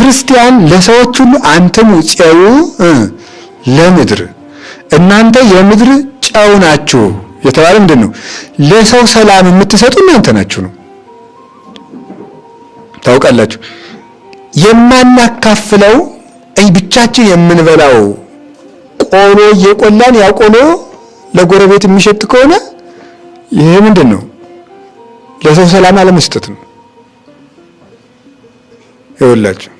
ክርስቲያን ለሰዎች ሁሉ አንተም ጨው ለምድር እናንተ የምድር ጨው ናችሁ የተባለ ምንድነው? ለሰው ሰላም የምትሰጡ እናንተ ናችሁ ነው። ታውቃላችሁ የማናካፍለው ብቻችን የምንበላው ቆሎ እየቆላን ያቆሎ ለጎረቤት የሚሸጥ ከሆነ ይሄ ምንድነው? ለሰው ሰላም አለመስጠት ነው። ይኸውላችሁ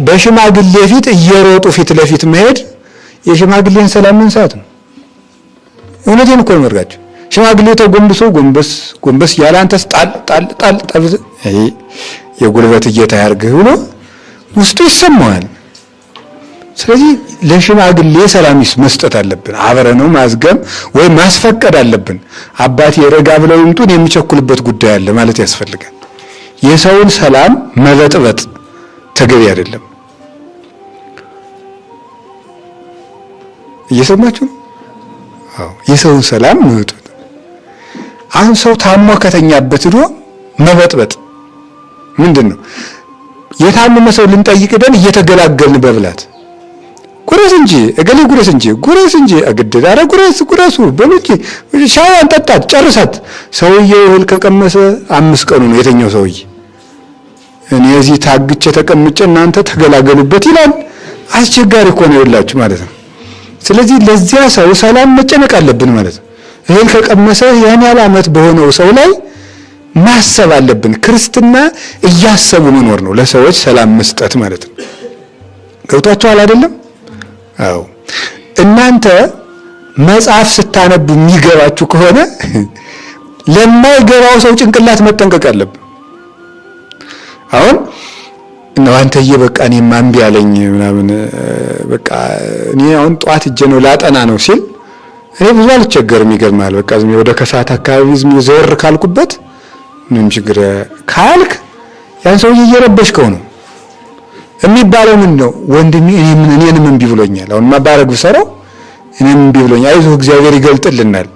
በሽማግሌ ፊት እየሮጡ ፊት ለፊት መሄድ የሽማግሌን ሰላም መንሳት ነው። እውነቴን እኮ ነው መርጋችሁ። ሽማግሌው ተጎንብሶ ጎንበስ ያለ አንተስ ጣል ይሄ የጉልበት እየታ ያርግህ ብሎ ውስጡ ይሰማዋል። ስለዚህ ለሽማግሌ ሰላምስ መስጠት አለብን። አብረነው ማዝገም ወይ ማስፈቀድ አለብን። አባቴ ረጋ ብለው ይምጡን የሚቸኩልበት ጉዳይ አለ ማለት ያስፈልጋል። የሰውን ሰላም መበጥበጥ ተገቢ አይደለም። እየሰማችሁ ነው? አዎ የሰውን ሰላም መበጥበጥ። አሁን ሰው ታሞ ከተኛበት ሄዶ መበጥበጥ ምንድነው? የታመመ ሰው ልንጠይቅ ደን እየተገላገልን በብላት ጉረስ እንጂ አግድዳ አረ ጉረሱ በሉጂ ሻይ አንጠጣት ጨርሳት። ሰውየው እህል ከቀመሰ 5 ቀኑ ነው የተኛው ሰውዬ። እኔ እዚህ ታግቼ ተቀምጬ እናንተ ተገላገሉበት ይላል። አስቸጋሪ እኮ ነው ይላችሁ ማለት ነው። ስለዚህ ለዚያ ሰው ሰላም መጨነቅ አለብን ማለት ነው። እህል ከቀመሰ ያን ያህል ዓመት በሆነው ሰው ላይ ማሰብ አለብን። ክርስትና እያሰቡ መኖር ነው፣ ለሰዎች ሰላም መስጠት ማለት ነው። ገብቷችኋል አይደለም? አዎ እናንተ መጽሐፍ ስታነቡ የሚገባችሁ ከሆነ ለማይገባው ሰው ጭንቅላት መጠንቀቅ አለብን። አሁን ነው አንተዬ በቃ እኔ ማንቢ ያለኝ ምናምን በቃ እኔ አሁን ጧት እጄ ነው ላጠና ነው ሲል እኔ ብዙ አልቸገርም። ይገርማል። በቃ ዝም ወደ ከሰዓት አካባቢ ዝም ዘወር ካልኩበት ምንም ችግር ካልክ ያን ሰውዬ እየረበሽከው ነው የሚባለው። ምን ነው ወንድሜ እኔንም እምቢ ብሎኛል። አሁን ማባረግ ብሰራው እኔንም እምቢ ብሎኛል፣ አይዞህ እግዚአብሔር ይገልጥልናል።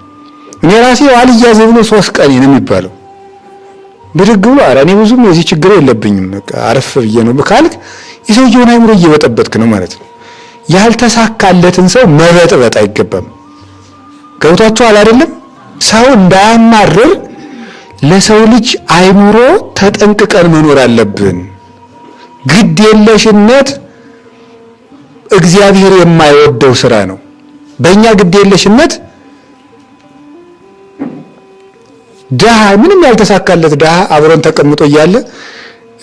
እኔ ራሴ አልያዝ ብሎ 3 ቀን ነው የሚባለው። ብድግ ብሎ ኧረ እኔ ብዙም የዚህ ችግር የለብኝም በቃ አረፍ ብዬ ነው ካልክ የሰውየውን አይምሮ እየበጠበጥክ ነው ማለት ነው። ያልተሳካለትን ሰው መበጥበጥ አይገባም። ገብቷችኋል አይደለም? ሰው እንዳያማርር ለሰው ልጅ አይምሮ ተጠንቅቀን መኖር አለብን። ግድ የለሽነት እግዚአብሔር የማይወደው ስራ ነው። በእኛ ግድ የለሽነት ደሃ ምንም ያልተሳካለት ደሃ አብሮን ተቀምጦ እያለ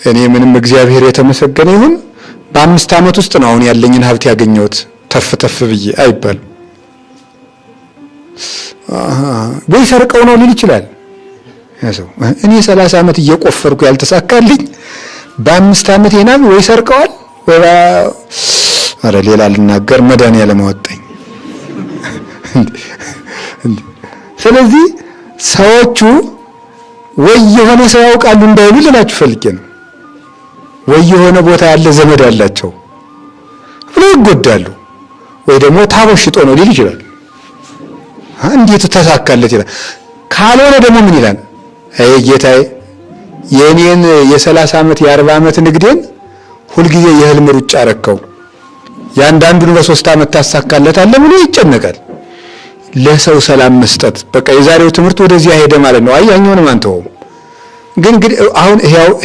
እኔ ምንም እግዚአብሔር የተመሰገነ ይሁን በ5 ዓመት ውስጥ ነው አሁን ያለኝን ሀብት ያገኘሁት ተፍ ብዬ አይባልም። ወይ ሰርቀው ነው ሊል ይችላል ያሰው። እኔ 30 ዓመት እየቆፈርኩ ያልተሳካልኝ በ5 ዓመት የናም ወይ ሰርቀዋል ወይ አረ ሌላ ልናገር መድኃኒዓለም አወጣኝ። ስለዚህ ሰዎቹ ወይ የሆነ ሰው ያውቃሉ እንዳይሉ ልላችሁ ፈልጌ ነው። ወይ የሆነ ቦታ ያለ ዘመድ ያላቸው ብለው ይጎዳሉ፣ ወይ ደግሞ ታቦሽጦ ነው ሊል ይችላል። እንዴት ተሳካለት ይላል። ካልሆነ ደግሞ ምን ይላል? አይ ጌታዬ የኔን የ30 ዓመት የ40 ዓመት ንግዴን ሁልጊዜ የህልም ሩጫ አረከው ያንዳንዱን በ3 ዓመት ታሳካለታለህ ብሎ ይጨነቃል። ለሰው ሰላም መስጠት በቃ የዛሬው ትምህርት ወደዚህ ሄደ ማለት ነው። አያኛውንም አንተው ግን አሁን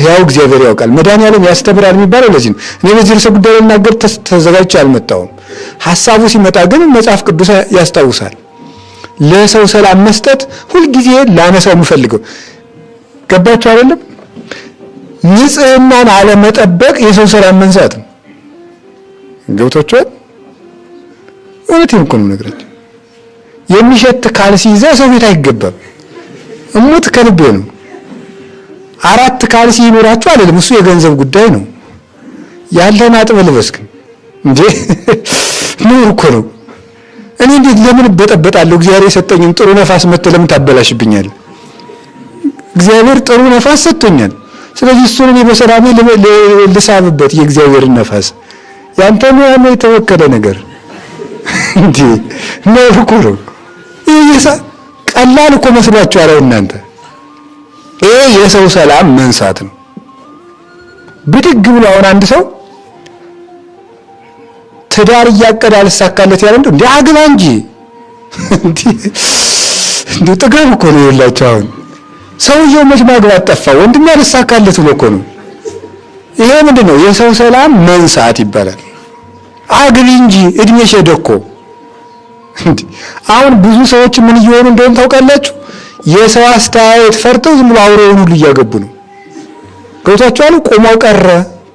ያው እግዚአብሔር ያውቃል መድኃኒዓለም ያስተምራል የሚባለው ለዚህ ነው። እኔ በዚህ ርዕሰ ጉዳይ ልናገር ተዘጋጅቼ አልመጣሁም። ሐሳቡ ሲመጣ ግን መጽሐፍ ቅዱስ ያስታውሳል። ለሰው ሰላም መስጠት ሁልጊዜ ላነሳው የምፈልገው ገባችሁ አይደለም? ንጽህናን አለመጠበቅ የሰው ሰላም መንሳት ነው። ገብቷችኋል? እውነቴን እኮ ነው የምነግራችሁ። የሚሸት ካልሲ ይዘህ ሰው ቤት አይገባም። እሙት ከልቤ ነው። 4 ካልሲ ይኖራችሁ አይደለም፣ እሱ የገንዘብ ጉዳይ ነው። ያለን አጥበህ ልበስክ እንዴ ኑር እኮ ነው። እኔ እንዴት ለምን በጠበጣለሁ? እግዚአብሔር የሰጠኝን ጥሩ ነፋስ መጥተህ ለምን ታበላሽብኛለህ? እግዚአብሔር ጥሩ ነፋስ ሰጥቶኛል። ስለዚህ እሱን እኔ በሰላሜ ልሳብበት የእግዚአብሔርን ነፋስ። ያንተ ነው የተወከለ ነገር እንዴ ነው እኮ ነው። ቀላል እኮ መስሏችኋል እናንተ። ይሄ የሰው ሰላም መንሳት ነው። ብድግ ብሎ አሁን አንድ ሰው ትዳር እያቀደ አልሳካለት ያለ እንዴ አግባ እንጂ እንዴ ጥጋብ እኮ ነው ያላችሁ። አሁን ሰውየው መች ማግባት ጠፋ? ወንድም ያልሳካለት ብሎ እኮ ነው። ይሄ ምንድነው? የሰው ሰላም መንሳት ይባላል። አግቢ እንጂ እድሜሽ ሄደ እኮ። አሁን ብዙ ሰዎች ምን እየሆኑ እንደሆነ ታውቃላችሁ? የሰው አስተያየት ፈርተው ዝም ብሎ አውሬውን ሁሉ እያገቡ ነው። ገብቷችኋል? ቁማው ቀረ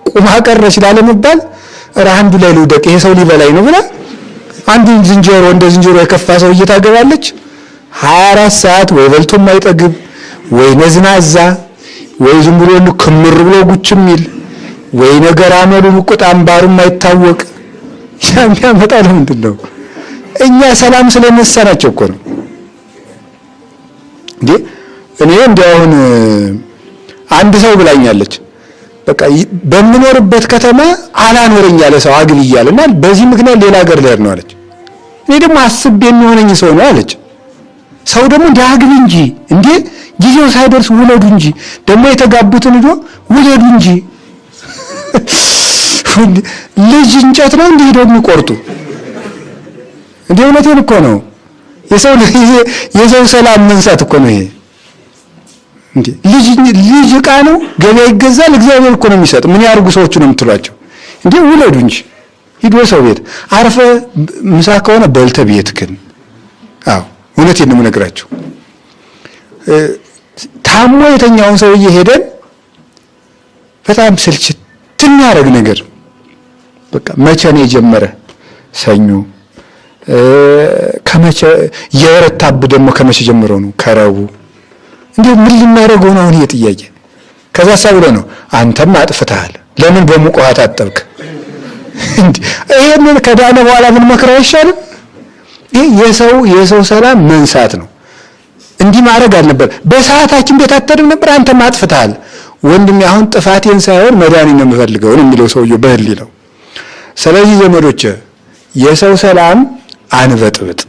ቁማ ቀረች ላለመባል አንዱ ላይ ልውደቅ ይሄ ሰው ሊበላይ ነው ብላ አንዱ ዝንጀሮ እንደ ዝንጀሮ የከፋ ሰው እየታገባለች 24 ሰዓት ወይ በልቶ የማይጠግብ ወይ ነዝናዛ ወይ ዝም ብሎ ክምር ብሎ ጉች የሚል ወይ ነገር አመሉ ቁጣም ባሩ የማይታወቅ የሚያመጣው ምንድን ነው? እኛ ሰላም ስለነሳናቸው እኮ ነው እንዴ። እኔ እንደውን አንድ ሰው ብላኛለች፣ በቃ በምኖርበት ከተማ አላኖረኝ ያለ ሰው አግል ይያልና በዚህ ምክንያት ሌላ ሀገር ልሄድ ነው አለች። እኔ ደግሞ አስቤ የሚሆነኝ ሰው ነው አለች። ሰው ደግሞ ዳግም እንጂ እንዴ ጊዜው ሳይደርስ ውለዱ እንጂ ደግሞ የተጋቡትን ልጆ ውለዱ እንጂ ልጅ እንጨት ነው እንዴ ሄደው የሚቆርጡ እንዴ? እውነቴን እኮ ነው። የሰው ሰላም መንሳት እኮ ነው ይሄ እንዴ። ልጅ ዕቃ ነው፣ ገበያ ይገዛል። እግዚአብሔር እኮ ነው የሚሰጥ። ምን ያርጉ ሰዎቹ ነው የምትሏቸው እንዴ? ውለዱ እንጂ ሂዶ ሰው ቤት አርፈ ምሳ ከሆነ በልተ ቤት ግን አዎ እውነቴን ነው የምነግራቸው። ታሞ የተኛውን ሰውዬ ሄደን በጣም ስልችት የሚያደርግ ነገር በቃ መቼ ነው የጀመረ? ሰኞ ከመቼ የወረታብ ደግሞ ከመቼ ጀምሮ ነው? ከረቡ እንዴ ምን ልናደርገው ነው አሁን? ይሄ ጥያቄ ከዛ ሳብሎ ነው አንተም አጥፍተሃል። ለምን በሙቅ ውሃ ታጠብክ? ይሄንን ከዳነ በኋላ ምን መከራ አይሻልም? ይሄ የሰው ሰላም መንሳት ነው። እንዲህ ማድረግ አልነበር። በሰዓታችን ቤት አትሄድም ነበር? አንተም አጥፍተሃል። ወንድሜ አሁን ጥፋቴን ሳይሆን መዳኔን ነው የምፈልገው የሚለው ሰውዬው በህሊናው። ስለዚህ ዘመዶቼ የሰው ሰላም አንበጥብጥ።